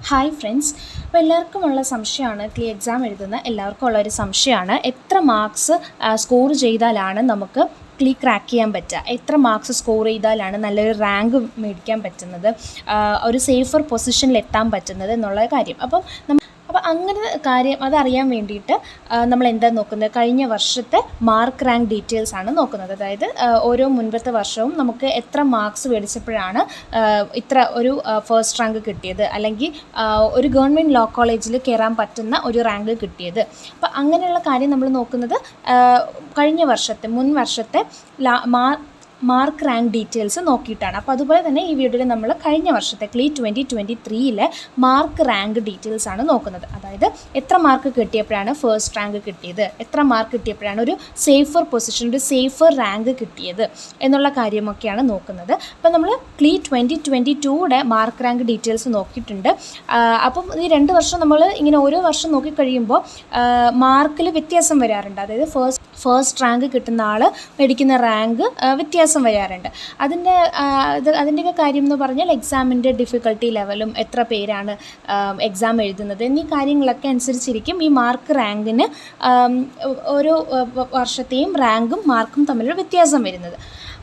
Hi friends. അപ്പോൾ എല്ലാവർക്കുമുള്ള സംശയമാണ്, ക്ലീ exam എഴുതുന്ന എല്ലാവർക്കും ഉള്ളൊരു സംശയമാണ്, എത്ര മാർക്സ് സ്കോർ ചെയ്താലാണ് നമുക്ക് ക്ലീ ക്രാക്ക് ചെയ്യാൻ പറ്റുക, എത്ര മാർക്സ് സ്കോർ ചെയ്താലാണ് നല്ലൊരു റാങ്ക് മേടിക്കാൻ പറ്റുന്നത്, ഒരു സേഫർ പൊസിഷനിൽ എത്താൻ പറ്റുന്നത് എന്നുള്ള കാര്യം. അപ്പോൾ അങ്ങനെ കാര്യം അതറിയാൻ വേണ്ടിയിട്ട് നമ്മൾ എന്താ നോക്കുന്നത്, കഴിഞ്ഞ വർഷത്തെ മാർക്ക് റാങ്ക് ഡീറ്റെയിൽസ് ആണ് നോക്കുന്നത്. അതായത് ഓരോ മുൻപത്തെ വർഷവും നമുക്ക് എത്ര മാർക്സ് മേടിച്ചപ്പോഴാണ് ഇത്ര ഒരു ഫസ്റ്റ് റാങ്ക് കിട്ടിയത്, അല്ലെങ്കിൽ ഒരു ഗവൺമെൻറ് ലോ കോളേജിൽ കയറാൻ പറ്റുന്ന ഒരു റാങ്ക് കിട്ടിയത്. അപ്പോൾ അങ്ങനെയുള്ള കാര്യം നമ്മൾ നോക്കുന്നത് കഴിഞ്ഞ വർഷത്തെ മുൻ വർഷത്തെ മാർക്ക് റാങ്ക് ഡീറ്റെയിൽസ് നോക്കിയിട്ടാണ്. അപ്പോൾ അതുപോലെ തന്നെ ഈ വീഡിയോയിൽ നമ്മൾ കഴിഞ്ഞ വർഷത്തെ ക്ലീ 2023 മാർക്ക് റാങ്ക് ഡീറ്റെയിൽസ് ആണ് നോക്കുന്നത്. അതായത് എത്ര മാർക്ക് കിട്ടിയപ്പോഴാണ് ഫസ്റ്റ് റാങ്ക് കിട്ടിയത്, എത്ര മാർക്ക് കിട്ടിയപ്പോഴാണ് ഒരു സേഫർ പൊസിഷൻ, ഒരു സേഫർ റാങ്ക് കിട്ടിയത് എന്നുള്ള കാര്യമൊക്കെയാണ് നോക്കുന്നത്. അപ്പോൾ നമ്മൾ ക്ലീ 2022 മാർക്ക് റാങ്ക് ഡീറ്റെയിൽസ് നോക്കിയിട്ടുണ്ട്. അപ്പം ഈ 2 വർഷം നമ്മൾ ഇങ്ങനെ ഓരോ വർഷം നോക്കിക്കഴിയുമ്പോൾ മാർക്കിൽ വ്യത്യാസം വരാറുണ്ട്. അതായത് ഫസ്റ്റ് റാങ്ക് കിട്ടുന്ന ആൾ മേടിക്കുന്ന റാങ്ക് വ്യത്യാസം വരാറുണ്ട്. അതിൻ്റെയൊക്കെ കാര്യം എന്ന് പറഞ്ഞാൽ എക്സാമിൻ്റെ ഡിഫിക്കൽട്ടി ലെവലും എത്ര പേരാണ് എക്സാം എഴുതുന്നത് എന്നീ കാര്യങ്ങളൊക്കെ അനുസരിച്ചിരിക്കും ഈ മാർക്ക് റാങ്കിന് ഓരോ വർഷത്തെയും റാങ്കും മാർക്കും തമ്മിലുള്ള വ്യത്യാസം വരുന്നത്.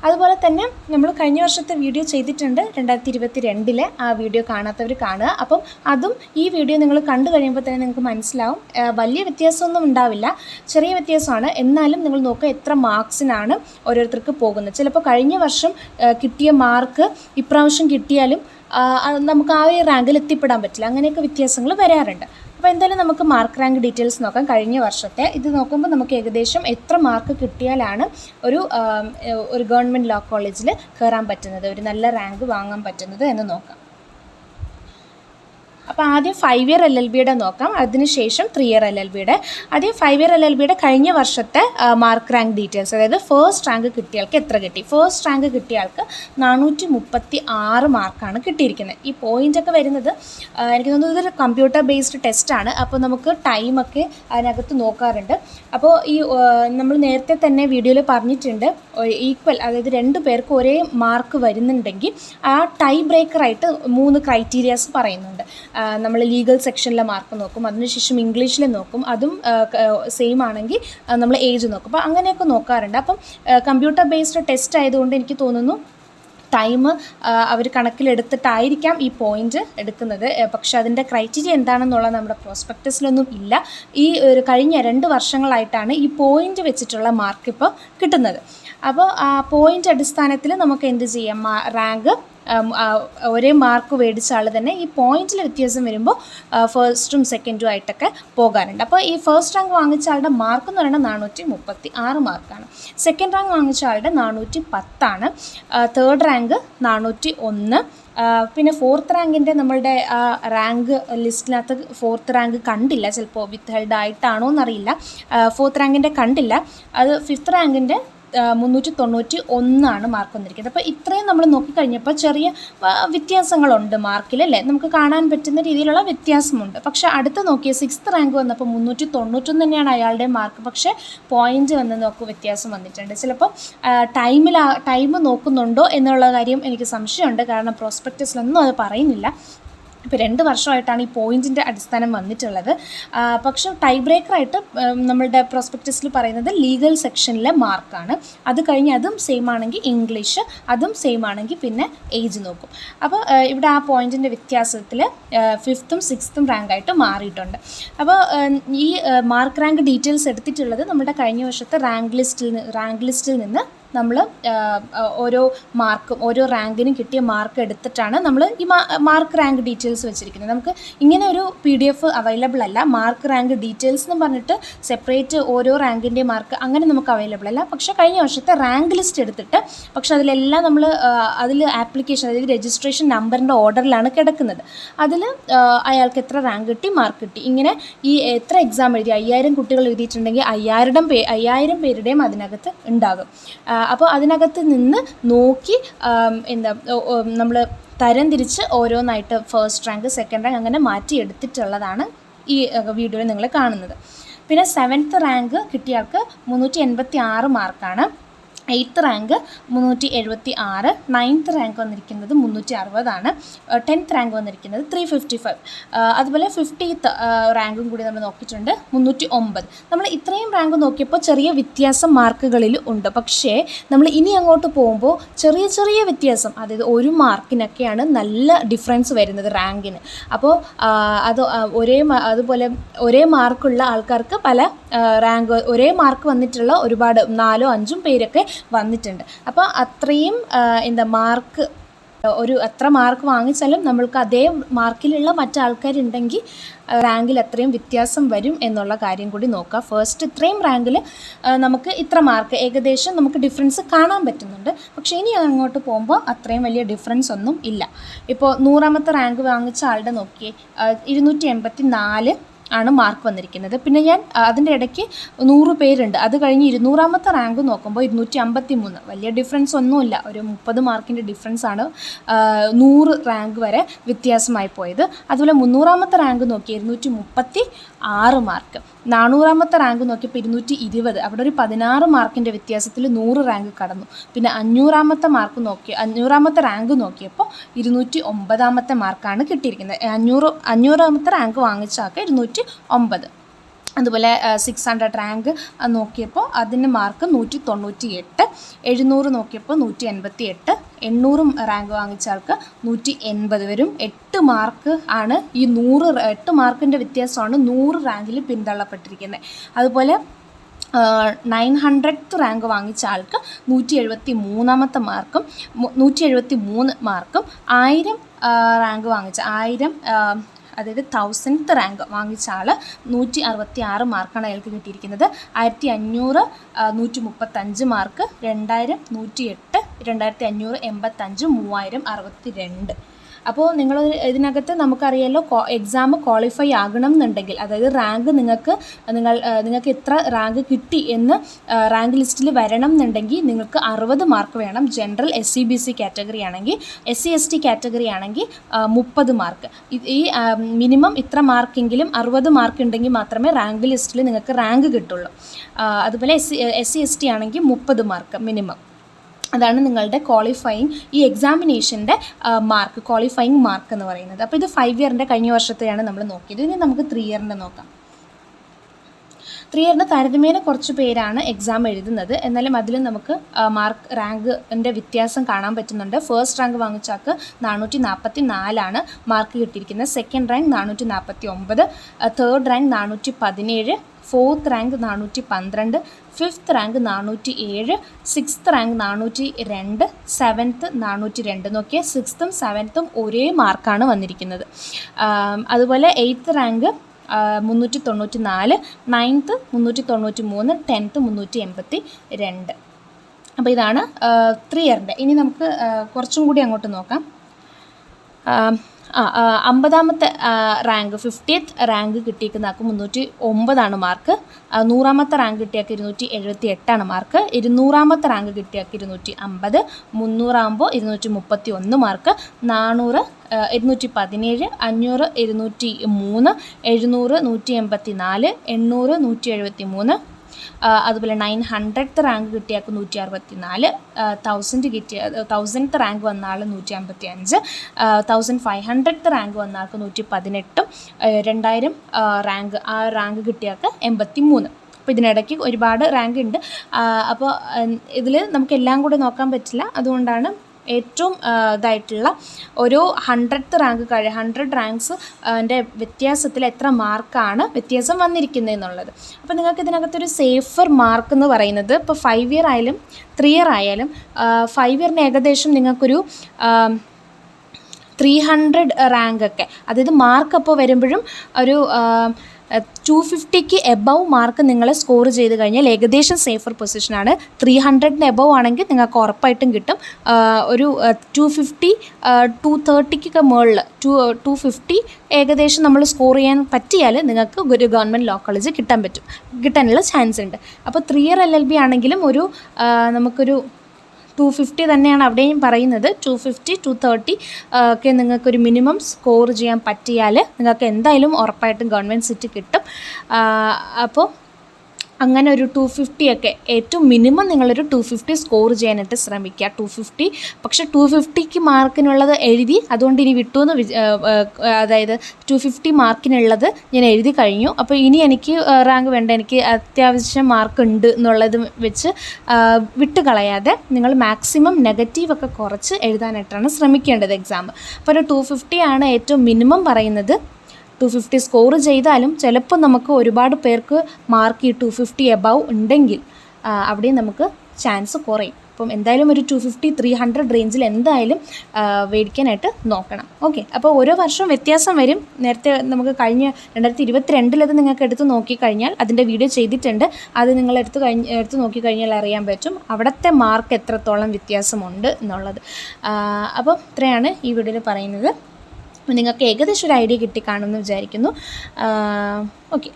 അതുപോലെ തന്നെ നമ്മൾ കഴിഞ്ഞ വർഷത്തെ വീഡിയോ ചെയ്തിട്ടുണ്ട്, 2022 ആ വീഡിയോ കാണാത്തവർ കാണുക. അപ്പം അതും ഈ വീഡിയോ നിങ്ങൾ കണ്ടു കഴിയുമ്പോൾ തന്നെ നിങ്ങൾക്ക് മനസ്സിലാവും, വലിയ വ്യത്യാസമൊന്നും ഉണ്ടാവില്ല, ചെറിയ വ്യത്യാസമാണ്. എന്നാലും നിങ്ങൾ നോക്കുക എത്ര മാർക്സിനാണ് ഓരോരുത്തർക്ക് പോകുന്നത്. ചിലപ്പോൾ കഴിഞ്ഞ വർഷം കിട്ടിയ മാർക്ക് ഇപ്രാവശ്യം കിട്ടിയാലും നമുക്ക് ആ ഒരു റാങ്കിൽ എത്തിപ്പെടാൻ പറ്റില്ല. അങ്ങനെയൊക്കെ വ്യത്യാസങ്ങൾ വരാറുണ്ട്. അപ്പോൾ എന്തായാലും നമുക്ക് മാർക്ക് റാങ്ക് ഡീറ്റെയിൽസ് നോക്കാം. കഴിഞ്ഞ വർഷത്തെ ഇത് നോക്കുമ്പോൾ നമുക്ക് ഏകദേശം എത്ര മാർക്ക് കിട്ടിയാലാണ് ഒരു ഗവൺമെൻറ് ലോ കോളേജിൽ കയറാൻ പറ്റുന്നത്, ഒരു നല്ല റാങ്ക് വാങ്ങാൻ പറ്റുന്നത് എന്ന് നോക്കാം. അപ്പോൾ ആദ്യം 5 ഇയർ LLBയുടെ നോക്കാം, അതിനുശേഷം 3 ഇയർ LLBയുടെ. ആദ്യം 5 ഇയർ LLBയുടെ കഴിഞ്ഞ വർഷത്തെ മാർക്ക് റാങ്ക് ഡീറ്റെയിൽസ്, അതായത് ഫസ്റ്റ് റാങ്ക് കിട്ടിയയാൾക്ക് എത്ര കിട്ടി. ഫസ്റ്റ് റാങ്ക് കിട്ടിയയാൾക്ക് 436 മാർക്കാണ് കിട്ടിയിരിക്കുന്നത്. ഈ പോയിൻ്റൊക്കെ വരുന്നത് എനിക്ക് തോന്നുന്നത് ഇതൊരു കമ്പ്യൂട്ടർ ബേസ്ഡ് ടെസ്റ്റാണ്. അപ്പോൾ നമുക്ക് ടൈമൊക്കെ അതിനകത്ത് നോക്കാറുണ്ട്. അപ്പോൾ ഈ നമ്മൾ നേരത്തെ തന്നെ വീഡിയോയിൽ പറഞ്ഞിട്ടുണ്ട്, ഈക്വൽ, അതായത് 2 പേർക്ക് ഒരേ മാർക്ക് വരുന്നുണ്ടെങ്കിൽ ആ ടൈ ബ്രേക്കറായിട്ട് 3 ക്രൈറ്റീരിയാസ് പറയുന്നുണ്ട്. നമ്മൾ ലീഗൽ സെക്ഷനിലെ മാർക്ക് നോക്കും, അതിനുശേഷം ഇംഗ്ലീഷിൽ നോക്കും, അതും സെയിം ആണെങ്കിൽ നമ്മൾ ഏജ് നോക്കും. അപ്പോൾ അങ്ങനെയൊക്കെ നോക്കാറുണ്ട്. അപ്പം കമ്പ്യൂട്ടർ ബേസ്ഡ് ടെസ്റ്റ് ആയതുകൊണ്ട് എനിക്ക് തോന്നുന്നു ടൈം അവർ കണക്കിലെടുത്തിട്ടായിരിക്കാം ഈ പോയിൻ്റ് എടുക്കുന്നത്. പക്ഷേ അതിൻ്റെ ക്രൈറ്റീരിയ എന്താണെന്നുള്ളത് നമ്മുടെ പ്രോസ്പെക്ടസിലൊന്നും ഇല്ല. ഈ കഴിഞ്ഞ 2 വർഷങ്ങളായിട്ടാണ് ഈ പോയിൻ്റ് വെച്ചിട്ടുള്ള മാർക്ക് ഇപ്പോൾ കിട്ടുന്നത്. അപ്പോൾ ആ പോയിൻ്റ് അടിസ്ഥാനത്തിൽ നമുക്ക് എന്ത് ചെയ്യാം, റാങ്ക് ഒരേ മാർക്ക് മേടിച്ച ആൾ തന്നെ ഈ പോയിന്റിൽ വ്യത്യാസം വരുമ്പോൾ ഫസ്റ്റും സെക്കൻഡും ആയിട്ടൊക്കെ പോകാറുണ്ട്. അപ്പോൾ ഈ ഫസ്റ്റ് റാങ്ക് വാങ്ങിച്ച ആളുടെ മാർക്ക് എന്ന് പറയുന്നത് 436 മാർക്കാണ്. സെക്കൻഡ് റാങ്ക് വാങ്ങിച്ച ആളുടെ 410 ആണ്. Third rank 401. പിന്നെ ഫോർത്ത് റാങ്കിൻ്റെ നമ്മളുടെ റാങ്ക് ലിസ്റ്റിനകത്ത് ഫോർത്ത് റാങ്ക് കണ്ടില്ല, ചിലപ്പോൾ വിത്ത് ഹെൽഡ് ആയിട്ടാണോ എന്നറിയില്ല. ഫോർത്ത് റാങ്കിൻ്റെ കണ്ടില്ല. അത് ഫിഫ്ത്ത് റാങ്കിൻ്റെ 391 മാർക്ക് വന്നിരിക്കുന്നത്. അപ്പോൾ ഇത്രയും നമ്മൾ നോക്കിക്കഴിഞ്ഞപ്പോൾ ചെറിയ വ്യത്യാസങ്ങളുണ്ട് മാർക്കിൽ, അല്ലേ, നമുക്ക് കാണാൻ പറ്റുന്ന രീതിയിലുള്ള വ്യത്യാസമുണ്ട്. പക്ഷേ അടുത്ത് നോക്കിയ 6th റാങ്ക് വന്നപ്പോൾ 391 തന്നെയാണ് അയാളുടെ മാർക്ക്. പക്ഷേ പോയിൻ്റ് വന്ന് വ്യത്യാസം വന്നിട്ടുണ്ട്. ചിലപ്പോൾ ടൈം നോക്കുന്നുണ്ടോ എന്നുള്ള കാര്യം എനിക്ക് സംശയമുണ്ട്, കാരണം പ്രോസ്പെക്ടസിലൊന്നും അത് പറയുന്നില്ല. ഇപ്പോൾ 2 വർഷമായിട്ടാണ് ഈ പോയിൻറ്റിൻ്റെ അടിസ്ഥാനം വന്നിട്ടുള്ളത്. പക്ഷേ ടൈ ബ്രേക്കറായിട്ട് നമ്മളുടെ പ്രോസ്പെക്ടസിൽ പറയുന്നത് ലീഗൽ സെക്ഷനിലെ മാർക്കാണ്. അത് കഴിഞ്ഞ് അതും സെയിം ആണെങ്കിൽ ഇംഗ്ലീഷ്, അതും സെയിം ആണെങ്കിൽ പിന്നെ ഏജ് നോക്കും. അപ്പോൾ ഇവിടെ ആ പോയിൻറ്റിൻ്റെ വ്യത്യാസത്തിൽ 5th 6th റാങ്കായിട്ട് മാറിയിട്ടുണ്ട്. അപ്പോൾ ഈ മാർക്ക് റാങ്ക് ഡീറ്റെയിൽസ് എടുത്തിട്ടുള്ളത് നമ്മുടെ കഴിഞ്ഞ വർഷത്തെ റാങ്ക് ലിസ്റ്റിൽ നിന്ന് നമ്മൾ ഓരോ മാർക്കും ഓരോ റാങ്കിനും കിട്ടിയ മാർക്ക് എടുത്തിട്ടാണ് നമ്മൾ ഈ മാർക്ക് റാങ്ക് ഡീറ്റെയിൽസ് വെച്ചിരിക്കുന്നത്. നമുക്ക് ഇങ്ങനെ ഒരു PDF അവൈലബിൾ അല്ല. മാർക്ക് റാങ്ക് ഡീറ്റെയിൽസ് എന്ന് പറഞ്ഞിട്ട് സെപ്പറേറ്റ് ഓരോ റാങ്കിൻ്റെ മാർക്ക് അങ്ങനെ നമുക്ക് അവൈലബിൾ അല്ല. പക്ഷേ കഴിഞ്ഞ വർഷത്തെ റാങ്ക് ലിസ്റ്റ് എടുത്തിട്ട്, പക്ഷേ അതിലെല്ലാം നമ്മൾ അതിൽ ആപ്ലിക്കേഷൻ, അതായത് രജിസ്ട്രേഷൻ നമ്പറിൻ്റെ ഓർഡറിലാണ് കിടക്കുന്നത്. അതിൽ അയാൾക്ക് എത്ര റാങ്ക് കിട്ടി, മാർക്ക് കിട്ടി, ഇങ്ങനെ ഈ എത്ര എക്സാം എഴുതി, 5000 കുട്ടികൾ എഴുതിയിട്ടുണ്ടെങ്കിൽ 5000 പേരുടെയും അതിനകത്ത് ഉണ്ടാകും. അപ്പോൾ അതിനകത്ത് നിന്ന് നോക്കി നമ്മൾ തരം തിരിച്ച് ഓരോന്നായിട്ട് ഫസ്റ്റ് റാങ്ക്, സെക്കൻഡ് റാങ്ക് അങ്ങനെ മാറ്റിയെടുത്തിട്ടുള്ളതാണ് ഈ വീഡിയോയിൽ നിങ്ങൾ കാണുന്നത്. പിന്നെ 7th റാങ്ക് കിട്ടിയ ആൾക്ക് 386 മാർക്കാണ്. എയ്ത്ത് റാങ്ക് 376, 9th റാങ്ക് വന്നിരിക്കുന്നത് 360, 10th റാങ്ക് വന്നിരിക്കുന്നത് 355. അതുപോലെ 50th റാങ്കും കൂടി നമ്മൾ നോക്കിയിട്ടുണ്ട് 309. നമ്മൾ ഇത്രയും റാങ്ക് നോക്കിയപ്പോൾ ചെറിയ വ്യത്യാസം മാർക്കുകളിൽ ഉണ്ട്. പക്ഷേ നമ്മൾ ഇനി അങ്ങോട്ട് പോകുമ്പോൾ ചെറിയ ചെറിയ വ്യത്യാസം, അതായത് 1 മാർക്കിനൊക്കെയാണ് നല്ല ഡിഫറൻസ് വരുന്നത് റാങ്കിന്. അപ്പോൾ അതുപോലെ ഒരേ മാർക്കുള്ള ആൾക്കാർക്ക് പല റാങ്ക്, ഒരേ മാർക്ക് വന്നിട്ടുള്ള ഒരുപാട് 4 5 പേരൊക്കെ വന്നിട്ടുണ്ട്. അപ്പോൾ അത്രയും മാർക്ക്, എത്ര മാർക്ക് വാങ്ങിച്ചാലും നമ്മൾക്ക് അതേ മാർക്കിലുള്ള മറ്റാൾക്കാരുണ്ടെങ്കിൽ റാങ്കിൽ അത്രയും വ്യത്യാസം വരും എന്നുള്ള കാര്യം കൂടി നോക്കുക. ഫസ്റ്റ് ഇത്രയും റാങ്കിൽ നമുക്ക് ഇത്ര മാർക്ക് ഏകദേശം നമുക്ക് ഡിഫറൻസ് കാണാൻ പറ്റുന്നുണ്ട്. പക്ഷേ ഇനി അങ്ങോട്ട് പോകുമ്പോൾ അത്രയും വലിയ ഡിഫറൻസ് ഒന്നും ഇല്ല. ഇപ്പോൾ 100ാമത്തെ റാങ്ക് വാങ്ങിച്ച ആളുടെ നോക്കിയേ 284 ആണ് മാർക്ക് വന്നിരിക്കുന്നത്. പിന്നെ ഞാൻ അതിൻ്റെ ഇടയ്ക്ക് 100 പേരുണ്ട്. അത് കഴിഞ്ഞ് 200ാമത്തെ റാങ്ക് നോക്കുമ്പോൾ 253, വലിയ ഡിഫറൻസ് ഒന്നുമില്ല, ഒരു 30 മാർക്കിൻ്റെ ഡിഫറൻസ് ആണ് 100 റാങ്ക് വരെ വ്യത്യാസമായി പോയത്. അതുപോലെ 300ാമത്തെ റാങ്ക് നോക്കി 236 മാർക്ക്, 400ാമത്തെ റാങ്ക് നോക്കിയപ്പോൾ 220, അവിടെ ഒരു 16 മാർക്കിൻ്റെ വ്യത്യാസത്തിൽ 100 റാങ്ക് കടന്നു. പിന്നെ 500ാമത്തെ റാങ്ക് നോക്കിയപ്പോൾ 209ാമത്തെ മാർക്കാണ് കിട്ടിയിരിക്കുന്നത്. 500ാമത്തെ റാങ്ക് വാങ്ങിച്ച ആൾക്ക് 209. അതുപോലെ 600 റാങ്ക് നോക്കിയപ്പോൾ അതിന് മാർക്ക് 198, 700 നോക്കിയപ്പോൾ 188, 800 റാങ്ക് വാങ്ങിച്ച ആൾക്ക് 180 വരും. 8 മാർക്ക് ആണ് ഈ 8 മാർക്കിൻ്റെ വ്യത്യാസമാണ് 100 റാങ്കിൽ പിന്തള്ളപ്പെട്ടിരിക്കുന്നത്. അതുപോലെ 900th റാങ്ക് വാങ്ങിച്ച ആൾക്ക് 173ാമത്തെ മാർക്കും 173 മാർക്കും, 1000 റാങ്ക് വാങ്ങിച്ച 1000 അതായത് 1000th റാങ്ക് വാങ്ങിച്ച ആൾ 166 മാർക്കാണ് അയാൾക്ക് കിട്ടിയിരിക്കുന്നത്. 1500 135 മാർക്ക്, 2000 108, 2500 85, 3000 62. അപ്പോൾ നിങ്ങൾ ഇതിനകത്ത് നമുക്കറിയാമല്ലോ, എക്സാം ക്വാളിഫൈ ആകണം എന്നുണ്ടെങ്കിൽ, അതായത് റാങ്ക് നിങ്ങൾക്ക് എത്ര റാങ്ക് കിട്ടി എന്ന് റാങ്ക് ലിസ്റ്റിൽ വരണം എന്നുണ്ടെങ്കിൽ നിങ്ങൾക്ക് 60 മാർക്ക് വേണം. ജനറൽ SC/BC കാറ്റഗറി ആണെങ്കിൽ, SC/ST കാറ്റഗറി ആണെങ്കിൽ 30 മാർക്ക്. ഈ മിനിമം ഇത്ര മാർക്കെങ്കിലും 60 മാർക്ക് ഉണ്ടെങ്കിൽ മാത്രമേ റാങ്ക് ലിസ്റ്റിൽ നിങ്ങൾക്ക് റാങ്ക് കിട്ടുള്ളൂ. അതുപോലെ SC/ST ആണെങ്കിൽ 30 മാർക്ക് മിനിമം. അതാണ് നിങ്ങളുടെ ഈ എക്സാമിനേഷൻ്റെ മാർക്ക്, ക്വാളിഫയിങ് മാർക്ക് എന്ന് പറയുന്നത്. അപ്പോൾ ഇത് 5 ഇയറിൻ്റെ കഴിഞ്ഞ വർഷത്തെയാണ് നമ്മൾ നോക്കിയത്. ഇനി നമുക്ക് 3 ഇയറിൻ്റെ നോക്കാം. 3 ഇയറിന് താരതമ്യേന കുറച്ച് പേരാണ് എക്സാം എഴുതുന്നത്. എന്നാലും അതിൽ നമുക്ക് റാങ്കിൻ്റെ വ്യത്യാസം കാണാൻ പറ്റുന്നുണ്ട്. ഫസ്റ്റ് റാങ്ക് വാങ്ങിച്ചാൾക്ക് 444 മാർക്ക് കിട്ടിയിരിക്കുന്നത്. Second rank 449, third rank 417, fourth rank 412, fifth rank 407, sixth rank 402, seventh 402. നോക്കിയാൽ 6th 7th ഒരേ മാർക്കാണ് വന്നിരിക്കുന്നത്. അതുപോലെ 8th റാങ്ക് 394, 9th 393, 10th 382. അപ്പോൾ ഇതാണ് 3 ഇയറിൻ്റെ. ഇനി നമുക്ക് കുറച്ചും കൂടി അങ്ങോട്ട് നോക്കാം. 50ാമത്തെ റാങ്ക് 50th റാങ്ക് കിട്ടിയിരിക്കുന്ന ആൾക്ക് 309 മാർക്ക്. 100ാമത്തെ റാങ്ക് കിട്ടിയാൾക്ക് 278 മാർക്ക്. 200ാമത്തെ റാങ്ക് കിട്ടിയാൾക്ക് 250, 300 ആകുമ്പോൾ 231 മാർക്ക്. 400 217, 500 203, 700 184, 800 173. അതുപോലെ 900th റാങ്ക് കിട്ടിയാൾക്ക് 164, 1000th റാങ്ക് വന്ന ആൾ 155, 1500th റാങ്ക് വന്ന ആൾക്ക് 118, 2000 റാങ്ക് കിട്ടിയാൾക്ക് 83. അപ്പോൾ ഇതിനിടയ്ക്ക് ഒരുപാട് റാങ്ക് ഉണ്ട്. അപ്പോൾ ഇതിൽ നമുക്ക് എല്ലാം കൂടെ നോക്കാൻ പറ്റില്ല. അതുകൊണ്ടാണ് ഏറ്റവും ഇതായിട്ടുള്ള ഓരോ 100th റാങ്ക് 100 റാങ്ക്സ് ൻ്റെ വ്യത്യാസത്തിൽ എത്ര മാർക്കാണ് വ്യത്യാസം വന്നിരിക്കുന്നത് എന്നുള്ളത്. അപ്പോൾ നിങ്ങൾക്ക് ഇതിനകത്തൊരു സേഫർ മാർക്ക് എന്ന് പറയുന്നത്, ഇപ്പോൾ 5 ഇയർ ആയാലും 3 ഇയർ ആയാലും 5 ഇയറിന് ഏകദേശം നിങ്ങൾക്കൊരു 300 റാങ്കൊക്കെ, അതായത് മാർക്ക് അപ്പോൾ വരുമ്പോഴും ഒരു 250ക്ക് എബവ് മാർക്ക് നിങ്ങൾ സ്കോർ ചെയ്ത് കഴിഞ്ഞാൽ ഏകദേശം സേഫർ പൊസിഷനാണ്. 300ന് എബവ് ആണെങ്കിൽ നിങ്ങൾക്ക് ഉറപ്പായിട്ടും കിട്ടും. ഒരു 250 230ക്കൊക്കെ മുകളിൽ 250 ഏകദേശം നമ്മൾ സ്കോർ ചെയ്യാൻ പറ്റിയാൽ നിങ്ങൾക്ക് ഒരു ഗവൺമെൻറ് ലോ കോളേജ് കിട്ടാനുള്ള ചാൻസ് ഉണ്ട്. അപ്പോൾ 3 ഇയർ LLB ആണെങ്കിലും നമുക്കൊരു 250 തന്നെയാണ് അവിടെയും പറയുന്നത്. 250 230 ഒക്കെ നിങ്ങൾക്കൊരു മിനിമം സ്കോർ ചെയ്യാൻ പറ്റിയാൽ നിങ്ങൾക്ക് എന്തായാലും ഉറപ്പായിട്ടും ഗവൺമെൻറ് സീറ്റ് കിട്ടും. അപ്പോൾ അങ്ങനെ ഒരു 250 ഒക്കെ ഏറ്റവും മിനിമം നിങ്ങളൊരു 250 സ്കോർ ചെയ്യാനായിട്ട് ശ്രമിക്കുക. 250 പക്ഷേ 250ക്ക് മാർക്കിനുള്ളത് എഴുതി, അതുകൊണ്ട് ഇനി വിട്ടു എന്ന് അതായത് 250 മാർക്കിനുള്ളത് ഞാൻ എഴുതി കഴിഞ്ഞു, അപ്പോൾ ഇനി എനിക്ക് റാങ്ക് വേണ്ട, എനിക്ക് അത്യാവശ്യം മാർക്ക് ഉണ്ട് എന്നുള്ളത് വെച്ച് വിട്ട് കളയാതെ നിങ്ങൾ മാക്സിമം നെഗറ്റീവൊക്കെ കുറച്ച് എഴുതാനായിട്ടാണ് ശ്രമിക്കേണ്ടത് എക്സാം. അപ്പോൾ ഒരു 250 ആണ് ഏറ്റവും മിനിമം പറയുന്നത്. 250 സ്കോർ ചെയ്താലും ചിലപ്പോൾ നമുക്ക് ഒരുപാട് പേർക്ക് മാർക്ക് ഈ 250 എബവ് ഉണ്ടെങ്കിൽ അവിടെയും നമുക്ക് ചാൻസ് കുറയും. അപ്പം എന്തായാലും ഒരു 250-300 റേഞ്ചിൽ എന്തായാലും മേടിക്കാനായിട്ട് നോക്കണം. ഓക്കെ, അപ്പോൾ ഓരോ വർഷവും വ്യത്യാസം വരും. നേരത്തെ നമുക്ക് കഴിഞ്ഞ 2022 നിങ്ങൾക്ക് എടുത്ത് നോക്കിക്കഴിഞ്ഞാൽ അതിൻ്റെ വീഡിയോ ചെയ്തിട്ടുണ്ട്, അത് നിങ്ങൾ എടുത്ത് നോക്കിക്കഴിഞ്ഞാൽ അറിയാൻ പറ്റും അവിടുത്തെ മാർക്ക് എത്രത്തോളം വ്യത്യാസമുണ്ട് എന്നുള്ളത്. അപ്പോൾ ഇത്രയാണ് ഈ വീഡിയോയിൽ പറയുന്നത്. നിങ്ങൾക്ക് ഏകദേശം ഒരു ഐഡിയ കിട്ടിക്കാണുമെന്ന് വിചാരിക്കുന്നു. ഓക്കെ.